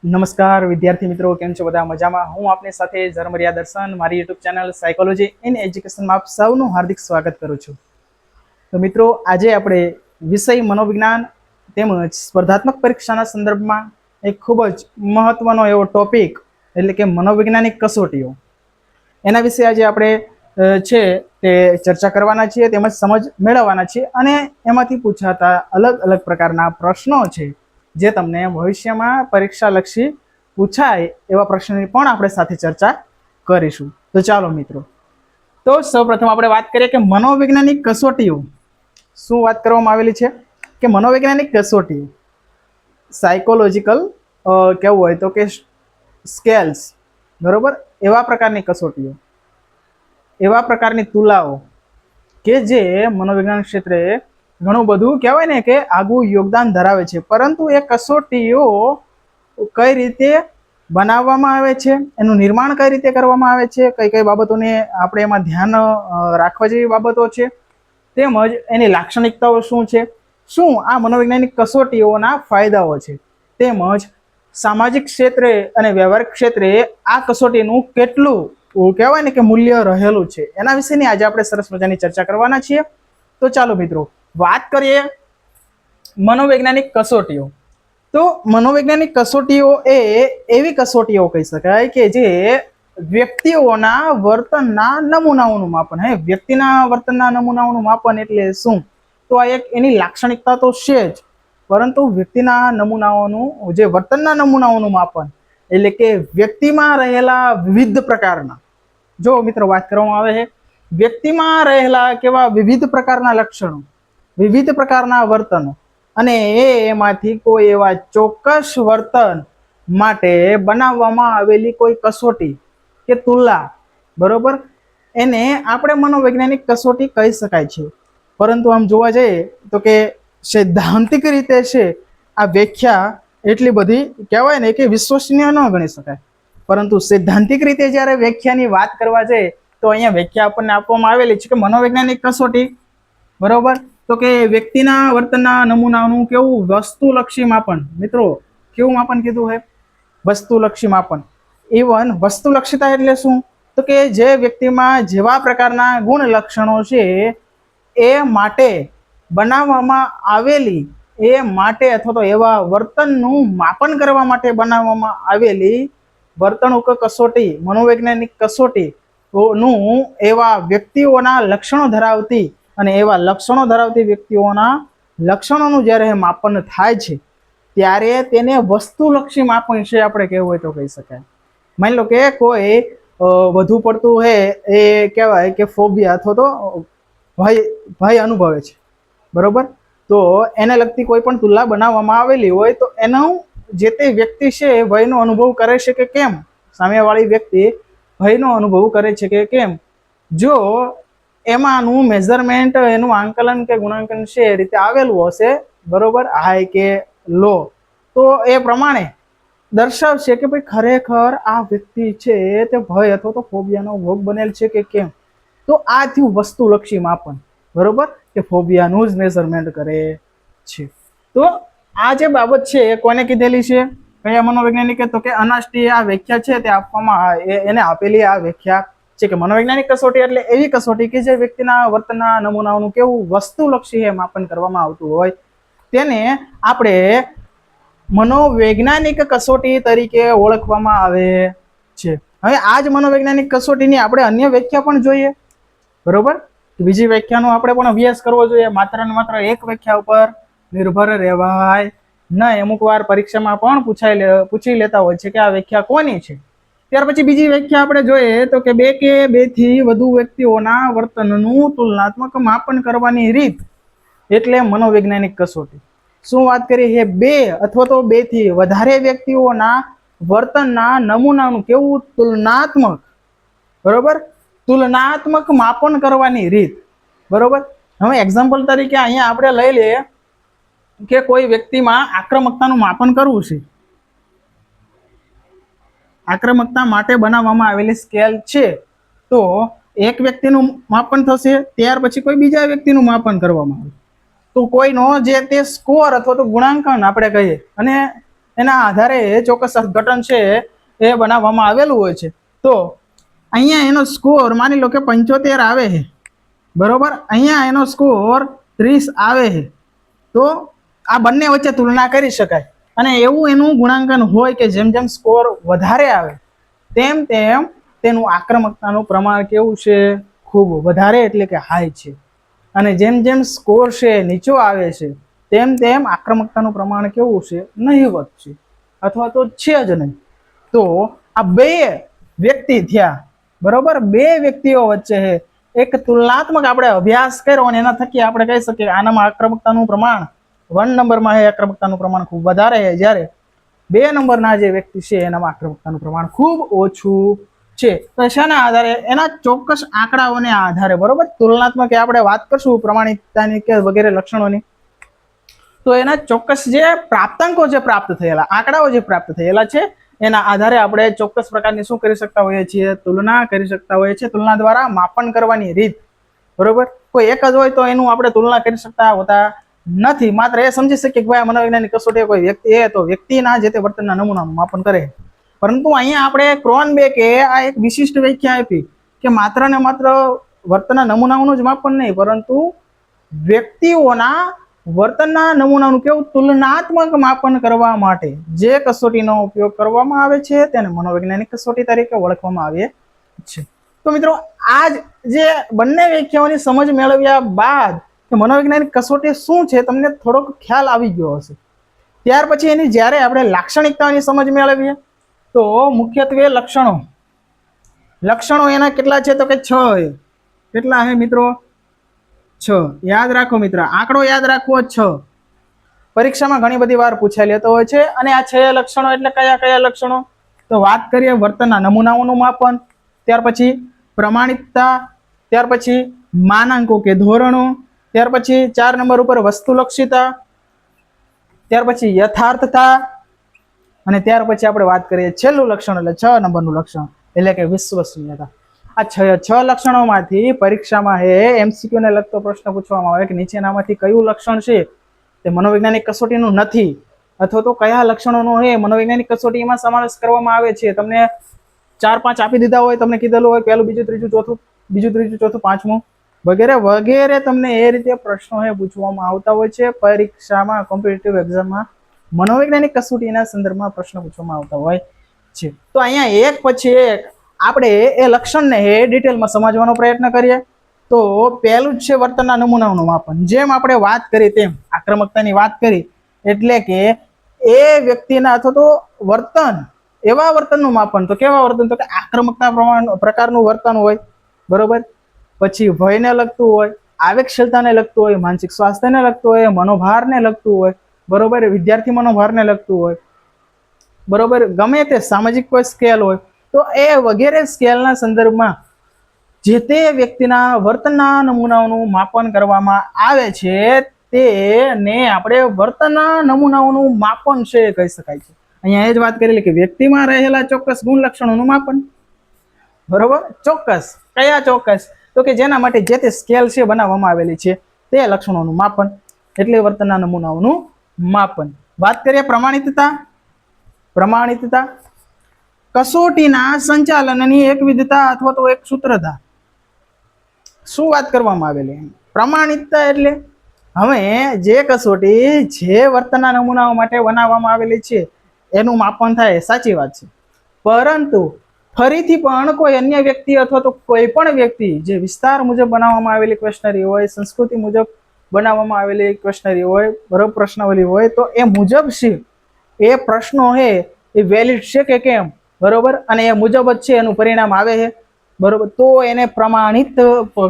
નમસ્કાર વિદ્યાર્થી મિત્રો, કેમ છો બધા? મજામાં? હું આપની સાથે ઝરમરિયા દર્શન, મારી યુટ્યુબ ચેનલ સાયકોલોજી ઇન એજ્યુકેશનમાં આપ સૌનું હાર્દિક સ્વાગત કરું છું. તો મિત્રો, આજે આપણે વિષય મનોવિજ્ઞાન તેમજ સ્પર્ધાત્મક પરીક્ષાના સંદર્ભમાં એક ખૂબ જ મહત્વનો એવો ટોપિક એટલે કે મનોવૈજ્ઞાનિક કસોટીઓ, એના વિશે આજે આપણે છે તે ચર્ચા કરવાના છીએ તેમજ સમજ મેળવવાના છીએ અને એમાંથી પૂછાતા અલગ અલગ પ્રકારના પ્રશ્નો છે જે તમને ભવિષ્યમાં પરીક્ષાલક્ષી પૂછાય એવા પ્રશ્નોની પણ આપણે સાથે ચર્ચા કરીશું. તો ચાલો મિત્રો, તો સૌપ્રથમ આપણે વાત કરીએ કે મનોવૈજ્ઞાનિક કસોટીઓ શું વાત કરવામાં આવેલી છે કે મનોવૈજ્ઞાનિક કસોટી સાયકોલોજીકલ કેવું હોય તો કે સ્કેલ્સ, બરોબર, એવા પ્રકારની કસોટીઓ, એવા પ્રકારની તુલાઓ કે જે મનોવિજ્ઞાન ક્ષેત્રે ઘણું બધું કહેવાય ને કે આગવું યોગદાન ધરાવે છે. પરંતુ એ કસોટીઓ કઈ રીતે બનાવવામાં આવે છે, એનું નિર્માણ કઈ રીતે કરવામાં આવે છે, કઈ કઈ બાબતોને આપણે એમાં ધ્યાન રાખવા જેવી બાબતો છે, તેમજ એની લાક્ષણિકતાઓ શું છે, શું આ મનોવૈજ્ઞાનિક કસોટીઓના ફાયદાઓ છે, તેમજ સામાજિક ક્ષેત્રે અને વ્યવહારિક ક્ષેત્રે આ કસોટીનું કેટલું કહેવાય ને કે મૂલ્ય રહેલું છે, એના વિશેની આજે આપણે સરસ મજાની ચર્ચા કરવાના છીએ. તો ચાલો મિત્રો, વાત કરીએ મનોવૈજ્ઞાનિક કસોટીઓ. તો મનોવૈજ્ઞાનિક કસોટીઓ એ એવી કસોટીઓ કહી શકાય કે જે વ્યક્તિઓના વર્તનના નમૂનાઓનું માપન. વ્યક્તિના વર્તનના નમૂનાઓનું માપન એટલે શું? તો આ એક એની લાક્ષણિકતા તો છે જ, પરંતુ વ્યક્તિના નમૂનાઓનું જે વર્તનના નમૂનાઓનું માપન એટલે કે વ્યક્તિમાં રહેલા વિવિધ પ્રકારના, જો મિત્રો વાત કરવામાં આવે છે વ્યક્તિમાં રહેલા કેવા વિવિધ પ્રકારના લક્ષણો, વિવિધ પ્રકારના વર્તનો, અને એમાંથી કોઈ એવા ચોક્કસ વર્તન માટે બનાવવામાં આવેલી કોઈ કસોટી કે તુલના, બરોબર, એને આપણે મનોવૈજ્ઞાનિક કસોટી કહી શકાય છે. પરંતુ આમ જોવા જઈએ તો કે સૈદ્ધાંતિક રીતે છે આ વ્યાખ્યા એટલી બધી કહેવાય ને કે વિશ્વસનીય ન ગણી શકાય. પરંતુ સૈદ્ધાંતિક રીતે જ્યારે વ્યાખ્યાની વાત કરવા જઈએ તો અહીંયા વ્યાખ્યા આપણને આપવામાં આવેલી છે કે મનોવૈજ્ઞાનિક કસોટી, બરોબર, તો કે વ્યક્તિના વર્તનના નમૂનાનું કેવું વસ્તુલક્ષી માપન. મિત્રો, કેવું માપન કીધું છે? વસ્તુલક્ષી માપન. ઇવન વસ્તુલક્ષિતા એટલે શું? તો કે જે વ્યક્તિમાં જેવા પ્રકારના ગુણ લક્ષણો છે એ માટે બનાવવામાં આવેલી, એ માટે અથવા તો એવા વર્તનનું માપન કરવા માટે બનાવવામાં આવેલી વર્તણૂક કસોટી, મનોવૈજ્ઞાનિક કસોટી નું એવા વ્યક્તિઓના લક્ષણો ધરાવતી અને એવા લક્ષણો ધરાવતી વ્યક્તિઓના લક્ષણોનું જ્યારે માપન થાય છે ત્યારે તેને વસ્તુલક્ષી માપન છે આપણે કહેવું હોય તો કહી શકાય. માની લો કે કોઈ વધુ પડતું છે એ કહેવાય કે ફોબિયા અથવા તો ભય અનુભવે છે, બરોબર, તો એને લગતી કોઈ પણ તુલના બનાવવામાં આવેલી હોય તો એનું જે તે વ્યક્તિ છે ભયનો અનુભવ કરે છે કે કેમ, સામેવાળી વ્યક્તિ ભયનો અનુભવ કરે છે કે કેમ, જો એમાંનું મેઝરમેન્ટ, એનું આંકલન કે ગુણાંકન છે એ રીતે આવેલું હશે, બરોબર, હાઈ કે લો, તો એ પ્રમાણે દર્શાવશે કે ભાઈ ખરેખર આ વ્યક્તિ છે તે ભય અથવા તો ફોબિયાનો ભોગ બનેલ છે કે કેમ. તો આ થયું વસ્તુલક્ષી માપન, બરોબર, કે ફોબિયાનું જ મેઝરમેન્ટ કરે છે. તો આ જે બાબત છે એ કોને કીધેલી છે, કયા મનોવૈજ્ઞાનિકે? તો કે અનાસ્ટી આ વ્યાખ્યા છે તે આપવામાં એને આપેલી આ વ્યાખ્યા છે કે મનોવૈજ્ઞાનિક કસોટી એટલે એવી કસોટી કે જે વ્યક્તિના વર્તનના નમૂનાઓનું કેવું વસ્તુલક્ષી માપન કરવામાં આવતું હોય તેને આપણે મનોવૈજ્ઞાનિક કસોટી તરીકે ઓળખવામાં આવે છે. હવે આ જ મનોવૈજ્ઞાનિક કસોટીની આપણે અન્ય વ્યાખ્યા પણ જોઈએ, બરોબર, બીજી વ્યાખ્યાનો આપણે પણ અભ્યાસ કરવો જોઈએ. માત્ર ને માત્ર એક વ્યાખ્યા ઉપર નિર્ભર રહેવાય નહીં. અમુક વાર પરીક્ષામાં પણ પૂછી લેતા હોય છે કે આ વ્યાખ્યા કોની છે. ત્યાર પછી બીજી વ્યાખ્યા આપણે જોઈએ તો કે બે કે બેથી વધુ વ્યક્તિઓના વર્તનનું તુલનાત્મક માપન કરવાની રીત એટલે મનોવૈજ્ઞાનિક કસોટી. શું વાત કરી છે? બે અથવા તો બેથી વધારે વ્યક્તિઓના વર્તનના નમૂનાનું કેવું તુલનાત્મક, બરોબર, તુલનાત્મક માપન કરવાની રીત, બરોબર. હવે એક્ઝામ્પલ તરીકે અહીંયા આપણે લઈ લઈએ કે કોઈ વ્યક્તિમાં આક્રમકતાનું માપન કરવું છે. આક્રમકતા માટે બનાવવામાં આવેલી સ્કેલ છે, તો એક વ્યક્તિનું માપન થશે, ત્યાર પછી કોઈ બીજા વ્યક્તિનું માપન કરવામાં આવે તો કોઈનો જે તે સ્કોર અથવા તો ગુણાંકન આપણે કહીએ અને એના આધારે ચોક્કસ અર્થઘટન છે એ બનાવવામાં આવેલું હોય છે. તો અહીંયા એનો સ્કોર માની લો કે 75 આવે છે, બરોબર. અહીંયા એનો સ્કોર 30 આવે છે. તો આ બંને વચ્ચે તુલના કરી શકાય. અને એવું એનું ગુણાંકન હોય કે જેમ જેમ સ્કોર વધારે આવે તેમ તેમ તેનું આક્રમકતાનું પ્રમાણ કેવું છે? ખૂબ વધારે, એટલે કે હાઈ છે. અને જેમ જેમ સ્કોર છે નીચો આવે છે તેમ તેમ આક્રમકતાનું પ્રમાણ કેવું છે? નહીવત છે, અથવા તો છે જ નહીં. તો આ બે વ્યક્તિ થયા, બરોબર. બે વ્યક્તિઓ વચ્ચે એક તુલનાત્મક આપણે અભ્યાસ કર્યો અને એના થકી આપણે કહી શકીએ આનામાં આક્રમકતાનું પ્રમાણ 1 નંબરમાં છે, આક્રમકતાનું પ્રમાણ ખૂબ વધારે છે, જ્યારે 2 નંબરના જે વ્યક્તિ છે એનામાં આક્રમકતાનું પ્રમાણ ખૂબ ઓછું છે. તો શાના આધારે? એના ચોક્કસ આંકડાઓને આધારે, બરોબર. તુલનાત્મક આપણે વાત કરશું પ્રમાણિકતાની કે વગેરે લક્ષણોની, તો એના ચોક્કસ જે પ્રાપ્તાંકો જે પ્રાપ્ત થયેલા, આંકડાઓ જે પ્રાપ્ત થયેલા છે એના આધારે આપણે ચોક્કસ પ્રકારની શું કરી શકતા હોઈએ છીએ? તુલના કરી શકતા હોઈએ છીએ. તુલના દ્વારા માપન કરવાની રીત, બરોબર. કોઈ એક જ હોય તો એનું આપણે તુલના કરી શકતા હોતા નથી. માત્ર એ સમજી શકીએ કે ભાઈ મનોવૈજ્ઞાનિક કસોટી કોઈ વ્યક્તિ છે તો વ્યક્તિના જે તે વર્તનના નમૂનાનું માપન કરે. પરંતુ અહીંયા આપણે ક્રોનબેકે આ એક વિશિષ્ટ વ્યાખ્યા આપી કે માત્ર ને માત્ર વર્તનના નમૂનાઓનું જ માપન નહીં, પરંતુ વ્યક્તિઓના વર્તનના નમૂનાનું કેવું? તુલનાત્મક માપન કરવા માટે જે કસોટીનો ઉપયોગ કરવામાં આવે છે તેને મનોવૈજ્ઞાનિક કસોટી તરીકે ઓળખવામાં આવે છે. તો મિત્રો, આ જે બંને વ્યાખ્યાઓની સમજ મેળવ્યા બાદ કે મનોવૈજ્ઞાનિક કસોટી શું છે તમને થોડોક ખ્યાલ આવી ગયો હશે. ત્યાર પછી એની જ્યારે આપણે લાક્ષણિકતાઓની સમજ મેળવીએ તો મુખ્યત્વે લક્ષણો એના કેટલા છે? તો કે 6. કેટલા છે મિત્રો? 6. યાદ રાખો મિત્ર, આંકડો યાદ રાખવો 6. પરીક્ષામાં ઘણી બધી વાર પૂછાઈ લેતો હોય છે. અને આ 6 લક્ષણો એટલે કયા કયા લક્ષણો? તો વાત કરીએ વર્તનના નમૂનાઓનું માપન, ત્યાર પછી પ્રમાણિકતા, ત્યાર પછી માનાંકો કે ધોરણો, ત્યાર પછી 4 નંબર ઉપર વસ્તુલક્ષિતા, ત્યાર પછી યથાર્થતા, અને ત્યાર પછી આપણે વાત કરીએ છેલ્લું લક્ષણ એટલે 6 નંબરનું લક્ષણ એટલે કે વિશ્વસનીયતા. આ 6 લક્ષણોમાંથી પરીક્ષામાં MCQ ને લગતો પ્રશ્ન પૂછવામાં આવે કે નીચેનામાંથી કયું લક્ષણ છે તે મનોવૈજ્ઞાનિક કસોટીનું નથી, અથવા તો કયા લક્ષણોનો મનોવૈજ્ઞાનિક કસોટીમાં સમાવેશ કરવામાં આવે છે. તમને 4-5 આપી દીધા હોય, તમને કીધેલું હોય પહેલું, બીજું, ત્રીજું, ચોથું, પાંચમું વગેરે વગેરે, તમને એ રીતે પ્રશ્નો પૂછવામાં આવતા હોય છે પરીક્ષામાં, કોમ્પિટિટિવ એક્ઝામમાં મનોવૈજ્ઞાનિક કસોટીના સંદર્ભમાં પ્રશ્ન પૂછવામાં આવતા હોય છે. તો અહીંયા એક પછી એક આપણે એ લક્ષણને ડિટેલમાં સમજવાનો પ્રયત્ન કરીએ. તો પહેલું જ છે વર્તનના નમૂનાઓનું માપન. જેમ આપણે વાત કરી તેમ આક્રમકતાની વાત કરી, એટલે કે એ વ્યક્તિના અથવા તો વર્તન, એવા વર્તનનું માપન. તો કેવા વર્તન? તો કે આક્રમકતા પ્રકારનું વર્તન હોય, બરોબર. પછી ભયને લગતું હોય, આવેગશીલતાને લગતું હોય, માનસિક સ્વાસ્થ્યને લગતું હોય, મનોભારને લગતું હોય, બરોબર. વિદ્યાર્થી મનોભારને લગતું હોય, બરોબર. ગમે તે સામાજિક કોઈ સ્કેલ હોય, તો એ વગેરે સ્કેલના સંદર્ભમાં જે તે વ્યક્તિના વર્તનના નમૂનાઓનું માપન કરવામાં આવે છે તેને આપણે વર્તનના નમૂનાઓનું માપન છે કહી શકાય છે. અહીંયા એ જ વાત કરેલી કે વ્યક્તિમાં રહેલા ચોક્કસ ગુણ લક્ષણોનું માપન, બરોબર. ચોક્કસ, કયા ચોક્કસ? તો કે જેના માટે જે તે સ્કેલ છે બનાવવામાં આવેલી છે તે લક્ષણોનું માપન એટલે વર્તનના નમૂનાઓનું માપન. વાત કરીએ પ્રમાણિતતા કસોટીના સંચાલનની એક વિધતા અથવા તો એક સૂત્રધાર. શું વાત કરવામાં આવેલી? પ્રમાણિતતા એટલે હવે જે કસોટી જે વર્તનના નમૂનાઓ માટે બનાવવામાં આવેલી છે એનું માપન થાય, સાચી વાત છે. પરંતુ ફરીથી પણ કોઈ અન્ય વ્યક્તિ અથવા તો કોઈ પણ વ્યક્તિ જે વિસ્તાર મુજબ બનાવવામાં આવેલી ક્વેશ્ચનરી હોય, સંસ્કૃતિ મુજબ બનાવવામાં આવેલી ક્વેશ્ચનરી હોય, બરોબર, પ્રશ્નાવલી હોય, તો એ મુજબ છે એ પ્રશ્નો એ વેલિડ છે કે કેમ, બરોબર, અને એ મુજબ જ છે એનું પરિણામ આવે છે, બરોબર. તો એને પ્રમાણિત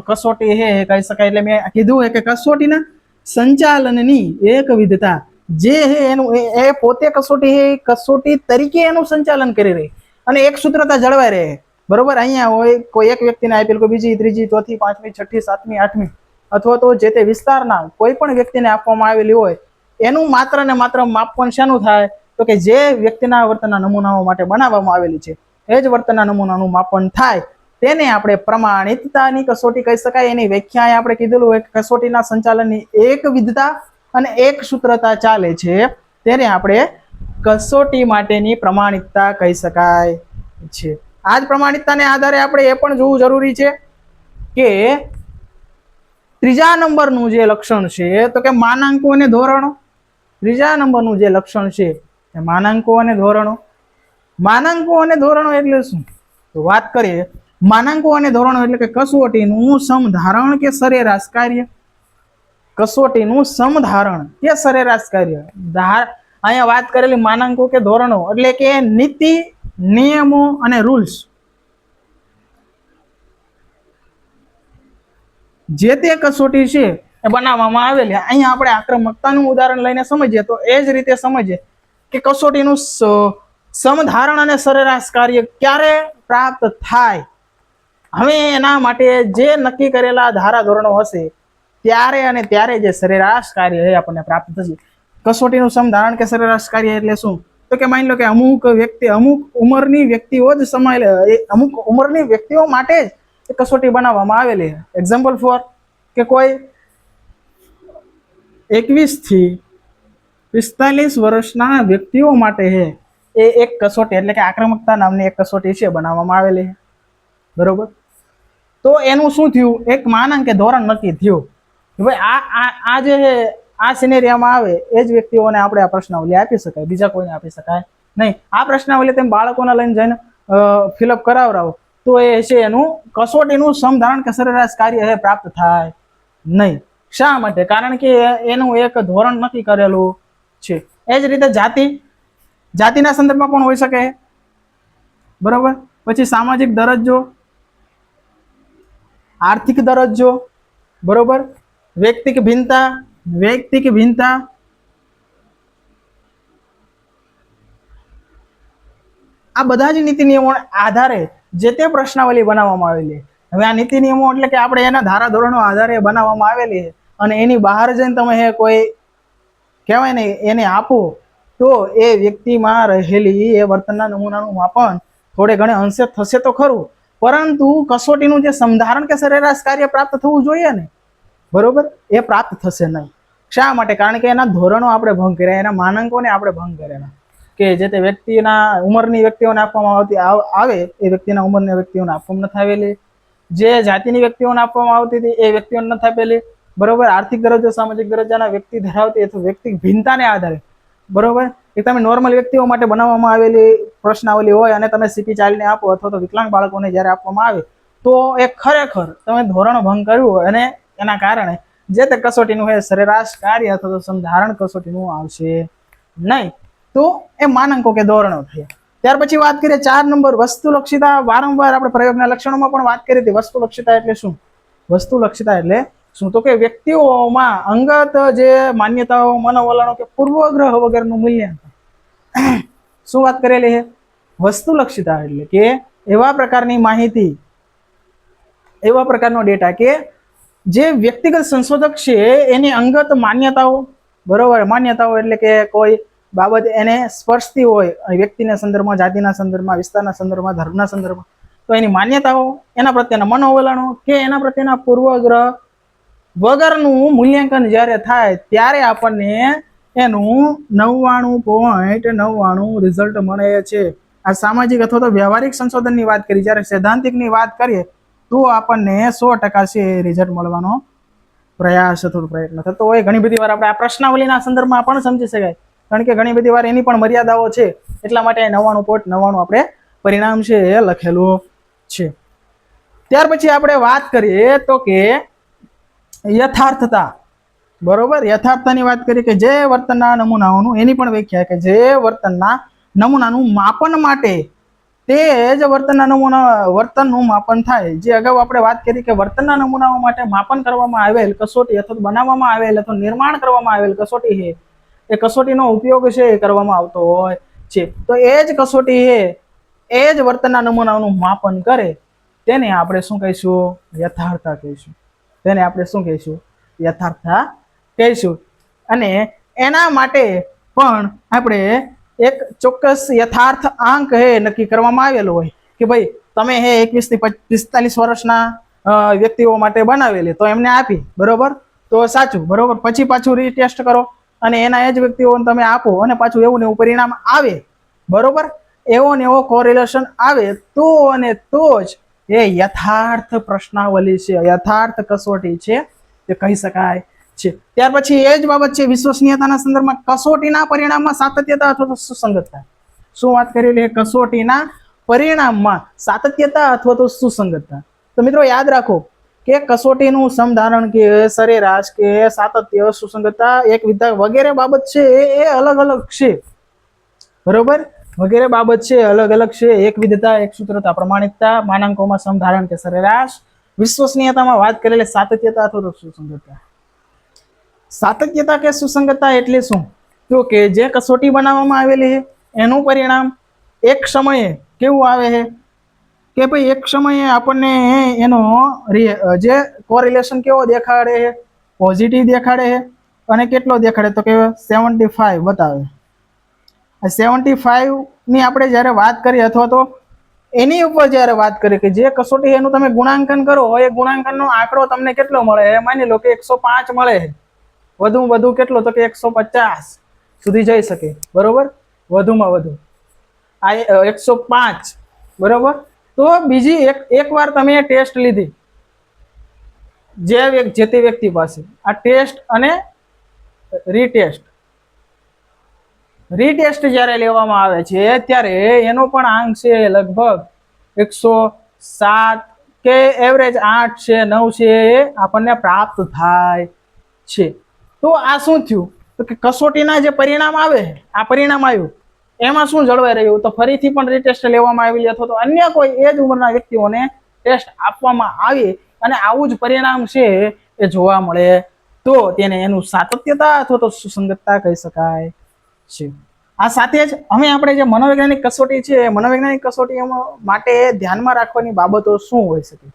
કસોટી કહી શકાય. એટલે મેં કીધું કે કસોટીના સંચાલનની એક વિધતા જે એનું એ પોતે કસોટી તરીકે એનું સંચાલન કરી રહી અને એક સૂત્રતા જળવાઈ રહે, બરોબર. અહીંયા હોય કોઈ એક વ્યક્તિને આપેલ, કોઈ બીજી, ત્રીજી, ચોથી, પાંચમી, છઠ્ઠી, સાતમી, આઠમી, અથવા તો જે તે વિસ્તારના કોઈ પણ વ્યક્તિને આપવામાં આવેલી હોય એનું માત્ર ને માત્ર માપન શાનું થાય? તો કે જે વ્યક્તિના વર્તનના નમૂનાઓ માટે બનાવવામાં આવેલી છે એ જ વર્તનના નમૂનાનું માપન થાય તેને આપણે પ્રમાણિતતાની કસોટી કહી શકાય. એની વ્યાખ્યા આપણે કીધેલું હોય કે કસોટીના સંચાલનની એક વિધતા અને એક સૂત્રતા ચાલે છે તેને આપણે કસોટી માટેની પ્રમાણિકતા કહી શકાય છે. આ જ પ્રમાણિકતાને આધારે આપણે એ પણ જોવું જરૂરી છે કે ત્રીજા નંબરનું જે લક્ષણ છે તો કે માનાંકો અને ધોરણો. ત્રીજા નંબરનું જે લક્ષણ છે એ માનાંકો અને ધોરણો. માનાંકો અને ધોરણો એટલે શું? તો વાત કરીએ માનાંકો અને ધોરણો એટલે કે કસોટીનું સમધારણ કે સરેરાશ કાર્ય. કસોટીનું સમધારણ કે સરેરાશ કાર્ય. અહીંયા વાત કરેલી માનાંકો કે ધોરણો એટલે કે નીતિ, નિયમો અને રૂલ્સ. જે તે કસોટી છે એ બનાવવામાં આવેલી. અહીંયા આપણે આક્રમકતાનું ઉદાહરણ લઈને સમજીએ તો એ જ રીતે સમજીએ કે કસોટીનું સમધારણ અને સરેરાશ કાર્ય ક્યારે પ્રાપ્ત થાય. હવે એના માટે જે નક્કી કરેલા ધારા ધોરણો હશે ત્યારે અને ત્યારે જે સરેરાશ કાર્ય એ આપણને પ્રાપ્ત થશે. કસોટીનું સમધારણ કે સરેરાશ કાર્ય એટલે શું? તો કે માની લો કે અમુક ઉંમરની વ્યક્તિઓ જ અમુક ઉંમરની વ્યક્તિઓ માટે જ કસોટી બનાવવામાં આવેલી. એક્ઝામ્પલ ફોર કે કોઈ 21 થી 45 વર્ષના વ્યક્તિઓ માટે એ એક કસોટી એટલે કે આક્રમકતા નામની એક કસોટી છે બનાવવામાં આવેલી. બરોબર. તો એનું શું થયું? એક માનાંક કે ધોરણ નક્કી થયું કે ભાઈ આ જે આ સિનેરિયામાં આવે એ જ વ્યક્તિઓને આપણે આ પ્રશ્નાવલી આપી શકાય, બીજા કોઈને આપી શકાય નહીં. આ પ્રશ્નાવલી તેમ બાળકોને લઈને જઈને ફિલઅપ કરાવરાવો તો એ છે એનું કસોટીનું સમધારણ કે સરેરાશ કાર્ય એ પ્રાપ્ત થાય નહીં. શા માટે? કારણ કે એનું એક ધોરણ નક્કી કરેલું છે. એ જ રીતે જાતિના સંદર્ભમાં પણ હોઈ શકે. બરોબર. પછી સામાજિક દરજ્જો, આર્થિક દરજ્જો, બરોબર, વ્યક્તિક ભિન્નતા, આ બધા જ નીતિ નિયમોના આધારે જે તે પ્રશ્નાવલી બનાવવામાં આવેલી. હવે આ નીતિ નિયમો એટલે કે આપણે એના ધારા ધોરણો આધારે બનાવવામાં આવેલી છે અને એની બહાર જઈને તમે કોઈ કહેવાય ને એને આપો તો એ વ્યક્તિમાં રહેલી એ વર્તનના નમૂનાનું માપન થોડે ઘણે અંશે થશે તો ખરું, પરંતુ કસોટીનું જે સમધારણ કે સરેરાશ કાર્ય પ્રાપ્ત થવું જોઈએ ને, બરોબર, એ પ્રાપ્ત થશે નહીં. શા માટે? કારણ કે એના ધોરણો આપણે ભંગ કર્યા, એના માનાંકોને આપણે ભંગ કરેલા. કે જે તે વ્યક્તિના ઉંમરની વ્યક્તિઓને આપવામાં આવે એ વ્યક્તિના ઉંમરની વ્યક્તિઓને આપવામાં નથી આવેલી. જે જાતિની વ્યક્તિઓને આપવામાં આવતી હતી એ વ્યક્તિઓને નથી આપેલી. બરોબર. આર્થિક દરજ્જો, સામાજિક દરજ્જાના વ્યક્તિ ધરાવતી અથવા વ્યક્તિ ભિન્નતાને આધારે, બરોબર, એ તમે નોર્મલ વ્યક્તિઓ માટે બનાવવામાં આવેલી પ્રશ્નાવલી હોય અને તમે CP ચાઇલ્ડને આપો અથવા તો વિકલાંગ બાળકોને જ્યારે આપવામાં આવે તો એ ખરેખર તમે ધોરણ ભંગ કર્યું અને એના કારણે જે તે કસોટીનું હોય સરેરાશ કાર્ય અથવા તો સમધારણ કસોટીનું આવશે નહીં. તો એ માનાંકો કે ધોરણો થયા. ત્યાર પછી વાત કરીએ 4 નંબર વસ્તુલક્ષિતા. વારંવાર આપણે પ્રયોગના લક્ષણોમાં પણ વાત કરી હતી. વસ્તુલક્ષિતા એટલે શું? વસ્તુલક્ષિતા એટલે શું? તો કે વ્યક્તિઓમાં અંગત જે માન્યતાઓ, મનોવલણો કે પૂર્વગ્રહ વગરનું મૂલ્યાંકન. શું વાત કરેલી છે? વસ્તુલક્ષિતા એટલે કે એવા પ્રકારની માહિતી, એવા પ્રકારનો ડેટા કે જે વ્યક્તિગત સંશોધક છે એની અંગત માન્યતાઓ, બરોબર, માન્યતાઓ એટલે કે કોઈ બાબત એને સ્પર્શતી હોય વ્યક્તિના સંદર્ભમાં, જાતિના સંદર્ભમાં, વિસ્તારના સંદર્ભમાં, ધર્મના સંદર્ભમાં, તો એની માન્યતાઓ, એના પ્રત્યેના મનોવલણો કે એના પ્રત્યેના પૂર્વગ્રહ વગરનું મૂલ્યાંકન જ્યારે થાય ત્યારે આપણને એનું 99.99 રિઝલ્ટ મળે છે. આ સામાજિક અથવા તો વ્યવહારિક સંશોધનની વાત કરી. જ્યારે સૈદ્ધાંતિકની વાત કરીએ તો આપણને 100% છે રિઝલ્ટ મળવાનો પ્રયાસ અથવા પ્રયત્ન થતો હોય. ઘણી બધી વાર આપણે આ પ્રશ્નાવલીના સંદર્ભમાં પણ સમજી શકાય, કારણ કે ઘણી બધી વાર એની પણ મર્યાદાઓ છે, એટલા માટે 99.99 આપણે પરિણામ છે એ લખેલું છે. ત્યાર પછી આપણે વાત કરીએ તો કે યથાર્થતા, બરોબર. યથાર્થતાની વાત કરીએ કે જે વર્તનના નમૂનાઓનું, એની પણ વ્યાખ્યા કે જે વર્તનના નમૂનાનું માપન માટે તે જ વર્તનનું માપન થાય. જે અગાઉ આપણે વાત કરી કે વર્તનના નમૂનાઓ માટે માપન કરવામાં આવેલ કસોટી અથવા બનાવવામાં આવેલ અથવા નિર્માણ કરવામાં આવેલ કસોટી છે એ કસોટીનો ઉપયોગ છે એ કરવામાં આવતો હોય છે. તો એ જ કસોટી છે એ જ વર્તનના નમૂનાઓનું માપન કરે તેને આપણે શું કહીશું? યથાર્થતા કહીશું. તેને આપણે શું કહીશું? યથાર્થતા કહીશું. અને એના માટે પણ આપણે એક ચોક્કસ યથાર્થ આંક નક્કી કરવામાં આવેલો હોય કે ભાઈ તમે 21 થી 45 વર્ષના વ્યક્તિઓ માટે બનાવેલી, તો એમને આપી, બરોબર, તો સાચું, બરોબર. પછી પાછું રીટેસ્ટ કરો અને એના એ જ વ્યક્તિઓને તમે આપો અને પાછું એવું ને એવું પરિણામ આવે, બરોબર, એવો ને એવો કોરિલેશન આવે તો અને તો જ એ યથાર્થ પ્રશ્નાવલી છે, યથાર્થ કસોટી છે તે કહી શકાય છે. ત્યાર પછી એ જ બાબત છે વિશ્વસનીયતાના સંદર્ભમાં કસોટીના પરિણામમાં સાતત્યતા અથવા તો સુસંગતતા. શું વાત કરેલી? કસોટીના પરિણામમાં સાતત્યતા અથવા તો સુસંગતતા. તો મિત્રો યાદ રાખો કે કસોટીનું સમધારણ કે સરેરાશ કે સાતત્ય, સુસંગતતા, એક વિધાન વગેરે બાબત છે એ અલગ અલગ છે, બરોબર, વગેરે બાબત છે અલગ અલગ છે. એક વિધતા, એક સૂત્રતા, પ્રમાણિકતા, માનાંકોમાં સમધારણ કે સરેરાશ, વિશ્વસનીયતામાં વાત કરેલી સાતત્યતા અથવા તો સુસંગતતા. સાતત્યતા કે સુસંગતતા એટલે શું? તો કે જે કસોટી બનાવવામાં આવેલી છે એનું પરિણામ એક સમયે કેવું આવે છે કે ભાઈ એક સમયે આપણને એનો જે કોરિલેશન કેવો દેખાડે છે, પોઝિટિવ દેખાડે છે. અને કેટલો દેખાડે? તો કે 75 બતાવે. 75 ની આપણે જ્યારે વાત કરીએ અથવા તો એની ઉપર જ્યારે વાત કરીએ કે જે કસોટી એનું તમે ગુણાંકન કરો, એ ગુણાંકનનો આંકડો તમને કેટલો મળે? માની લો કે 105 મળે, વધુમાં વધુ કેટલો? તો કે 150 સુધી જઈ શકે, બરોબર, વધુમાં વધુ આ 105, બરોબર. તો બીજી એકવાર તમે ટેસ્ટ લીધી જે તે વ્યક્તિ પાસે, આ ટેસ્ટ અને રીટેસ્ટ જ્યારે લેવામાં આવે છે ત્યારે એનો પણ આંક છે લગભગ 107 કે એવરેજ 8 છે, 9 છે એ આપણને પ્રાપ્ત થાય છે. તો આ શું થયું? તો કે કસોટીના જે પરિણામ આવે, આ પરિણામ આવ્યું, એમાં શું જળવાઈ રહ્યું? તો ફરીથી પણ રીટેસ્ટ લેવામાં આવી અથવા તો અન્ય કોઈ એ જ ઉંમરના વ્યક્તિઓને ટેસ્ટ આપવામાં આવે અને આવું જ પરિણામ છે એ જોવા મળે તો તેને એનું સાતત્યતા અથવા તો સુસંગતતા કહી શકાય છે. આ સાથે જ અમે આપણે જે મનોવૈજ્ઞાનિક કસોટી છે, મનોવૈજ્ઞાનિક કસોટી માટે ધ્યાનમાં રાખવાની બાબતો શું હોઈ શકે?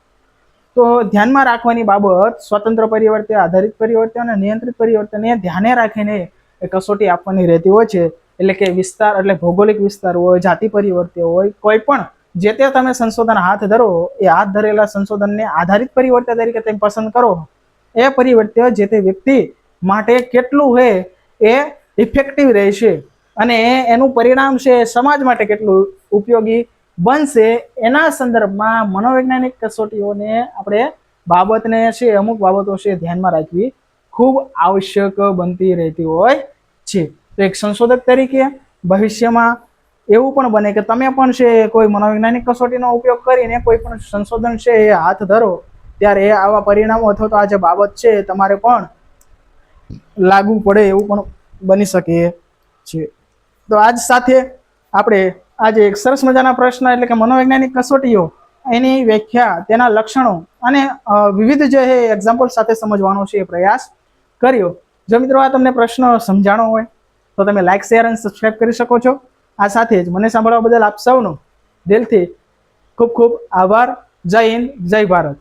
તો ધ્યાનમાં રાખવાની બાબત સ્વતંત્ર પરિવર્તન, આધારિત પરિવર્તન અને નિયંત્રિત પરિવર્તનને ધ્યાને રાખીને એ કસોટી આપવાની રહેતી હોય છે. એટલે કે વિસ્તાર એટલે ભૌગોલિક વિસ્તાર હોય, જાતિ પરિવર્તન હોય, કોઈ પણ જે તે તમે સંશોધન હાથ ધરો, એ હાથ ધરેલા સંશોધનને આધારિત પરિવર્તન તરીકે તમે પસંદ કરો, એ પરિવર્તન જે તે વ્યક્તિ માટે કેટલું હોય એ ઇફેક્ટિવ રહેશે અને એનું પરિણામ છે સમાજ માટે કેટલું ઉપયોગી બનશે, એના સંદર્ભમાં મનોવૈજ્ઞાનિક કસોટીઓને આપણે બાબતને છે, અમુક બાબતો છે ધ્યાનમાં રાખવી ખૂબ આવશ્યક બનતી રહેતી હોય છે. તો એક સંશોધક તરીકે ભવિષ્યમાં એવું પણ બને કે તમે પણ છે કોઈ મનોવૈજ્ઞાનિક કસોટીનો ઉપયોગ કરીને કોઈ પણ સંશોધન છે એ હાથ ધરો ત્યારે આવા પરિણામો અથવા તો આ જે બાબત છે તમારે પણ લાગુ પડે એવું પણ બની શકે છે. તો આજ સાથે આપણે આજે એક સરસ મજાના પ્રશ્ન એટલે કે મનોવૈજ્ઞાનિક કસોટીઓ, એની વ્યાખ્યા, તેના લક્ષણો અને વિવિધ જે એક્ઝામ્પલ સાથે સમજવાનો છે એ પ્રયાસ કર્યો. જો મિત્રો આ તમને પ્રશ્ન સમજાણો હોય તો તમે લાઈક, શેર અને સબસ્ક્રાઇબ કરી શકો છો. આ સાથે જ મને સાંભળવા બદલ આપ સૌનો દિલથી ખૂબ ખૂબ આભાર. જય હિન્દ, જય ભારત.